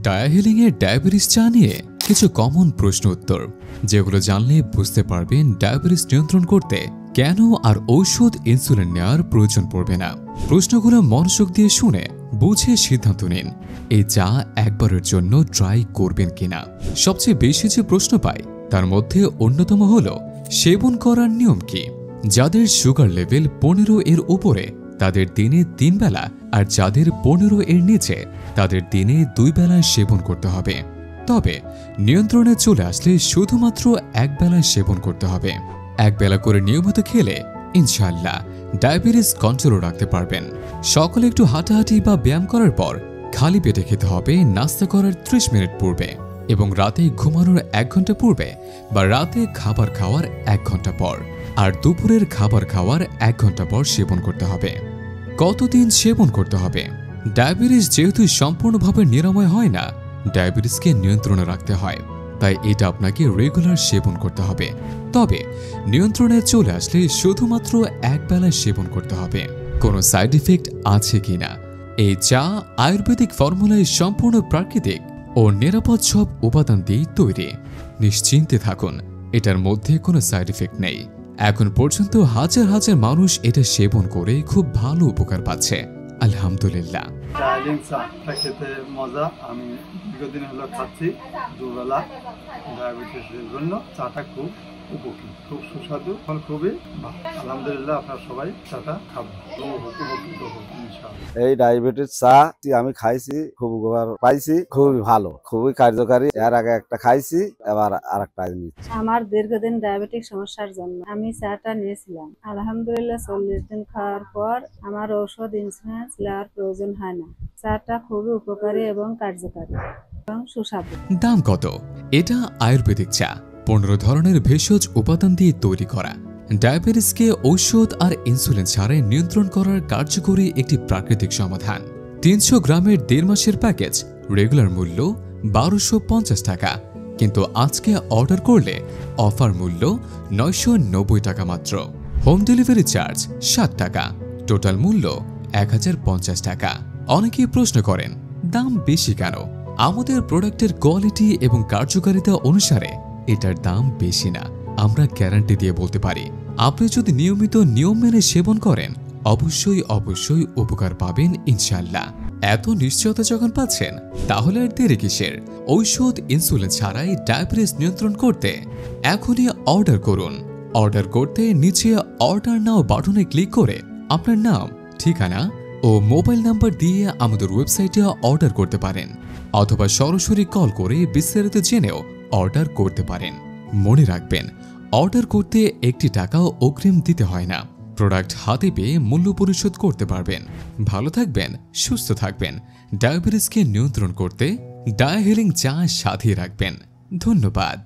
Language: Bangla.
ডায়াহিলিং এর ডায়াবেটিস চা নিয়ে কিছু কমন প্রশ্ন উত্তর, যেগুলো জানলে বুঝতে পারবেন ডায়াবেটিস নিয়ন্ত্রণ করতে কেন আর ঔষধ ইনসুলিন নেওয়ার প্রয়োজন পড়বে না। প্রশ্নগুলো মনোযোগ দিয়ে শুনে বুঝে সিদ্ধান্ত নিন এই চা একবারের জন্য ট্রাই করবেন কিনা। সবচেয়ে বেশি যে প্রশ্ন পাই তার মধ্যে অন্যতম হল সেবন করার নিয়ম কি। যাদের সুগার লেভেল 15 এর উপরে তাদের দিনে 3 বেলা, আর যাদের 15 এর নিচে তাদের দিনে 2 বেলা সেবন করতে হবে। তবে নিয়ন্ত্রণে চলে আসলে শুধুমাত্র 1 বেলা সেবন করতে হবে। 1 বেলা করে নিয়মিত খেলে ইনশাআল্লাহ ডায়াবেটিস কন্ট্রোলে রাখতে পারবেন। সকালে একটু হাঁটাহাঁটি বা ব্যায়াম করার পর খালি পেটে খেতে হবে নাস্তা করার 30 মিনিট পূর্বে, এবং রাতে ঘুমানোর 1 ঘন্টা পূর্বে বা রাতে খাবার খাওয়ার 1 ঘন্টা পর, আর দুপুরের খাবার খাওয়ার 1 ঘন্টা পর সেবন করতে হবে। কতদিন সেবন করতে হবে? ডায়াবেটিস যেহেতু সম্পূর্ণভাবে নিরাময় হয় না, ডায়াবেটিসকে নিয়ন্ত্রণে রাখতে হয়, তাই এটা আপনাকে রেগুলার সেবন করতে হবে। তবে নিয়ন্ত্রণে চলে আসলে শুধুমাত্র 1 বেলা সেবন করতে হবে। কোনো সাইড ইফেক্ট আছে কিনা? এই চা আয়ুর্বেদিক ফর্মুলায় সম্পূর্ণ প্রাকৃতিক ও নিরাপদ সব উপাদান দিয়ে তৈরি। নিশ্চিন্তে থাকুন, এটার মধ্যে কোনো সাইড ইফেক্ট নেই। এখন পর্যন্ত হাজার হাজার মানুষ এটা সেবন করে খুব ভালো উপকার পাচ্ছে, আলহামদুলিল্লাহ। ডায়ালিং চাটা খেতে মজা, আমি দীর্ঘদিন হলো খাচ্ছি। দুবেলা ডায়াবেটিসের জন্য চাটা খুব উপকৃত, খুব সুস্বাদু, খুবই ভালো। আলহামদুলিল্লাহ, আপনারা সবাই চাটা খাবেন, উপকৃত হবেন ইনশাআল্লাহ। এই ডায়াবেটিস চা আমি খাইছি, খুব উপকার পাইছি, খুবই ভালো, খুবই কার্যকারী। এর আগে একটা খাইছি, এবার আরেকটা নিচ্ছি। আমার দীর্ঘদিন ডায়াবেটিক সমস্যার জন্য আমি চাটা নিয়েছিলাম। আলহামদুলিল্লাহ 40 দিন খাওয়ার পর আমার ঔষধ ইনসুলিন নেওয়ার প্রয়োজন হয় না। চাটা খুবই উপকারী এবং কার্যকারী এবং সুস্বাদু। দাম কত? এটা আয়ুর্বেদিক চা 15 ধরনের ভেষজ উপাদান দিয়ে তৈরি করা। ডায়াবেটিসকে ঔষধ আর ইনসুলিন ছাড়াই নিয়ন্ত্রণ করার কার্যকরী একটি প্রাকৃতিক সমাধান। 300 গ্রামের 1.5 মাসের প্যাকেজ রেগুলার মূল্য 1250 টাকা, কিন্তু আজকে অর্ডার করলে অফার মূল্য 990 টাকা মাত্র। হোম ডেলিভারি চার্জ 7 টাকা, টোটাল মূল্য 1050 টাকা। অনেকেই প্রশ্ন করেন দাম বেশি কেন? আমাদের প্রোডাক্টের কোয়ালিটি এবং কার্যকারিতা অনুসারে এটার দাম বেশি না। আমরা গ্যারান্টি দিয়ে বলতে পারি, আপনি যদি নিয়মিত নিয়ম মেনে সেবন করেন অবশ্যই উপকার পাবেন ইনশাআল্লাহ। এত নিশ্চয়তা যখন পাচ্ছেন, তাহলে আর দেরি কিসের? ঔষধ ইনসুলিন ছাড়াই ডায়াবেটিস নিয়ন্ত্রণ করতে এখনই অর্ডার করুন। অর্ডার করতে নিচে অর্ডার নাও বাটনে ক্লিক করে আপনার নাম, ঠিকানা ও মোবাইল নাম্বার দিয়ে আমাদের ওয়েবসাইটে অর্ডার করতে পারেন, অথবা সরাসরি কল করে বিস্তারিত জেনেও অর্ডার করতে পারেন। মনে রাখবেন, অর্ডার করতে 1 টাকাও অগ্রিম দিতে হয় না। প্রোডাক্ট হাতে পেয়ে মূল্য পরিশোধ করতে পারবেন। ভালো থাকবেন, সুস্থ থাকবেন। ডায়াবেটিসকে নিয়ন্ত্রণ করতে ডায়াহিলিং চা সাথে রাখবেন। ধন্যবাদ।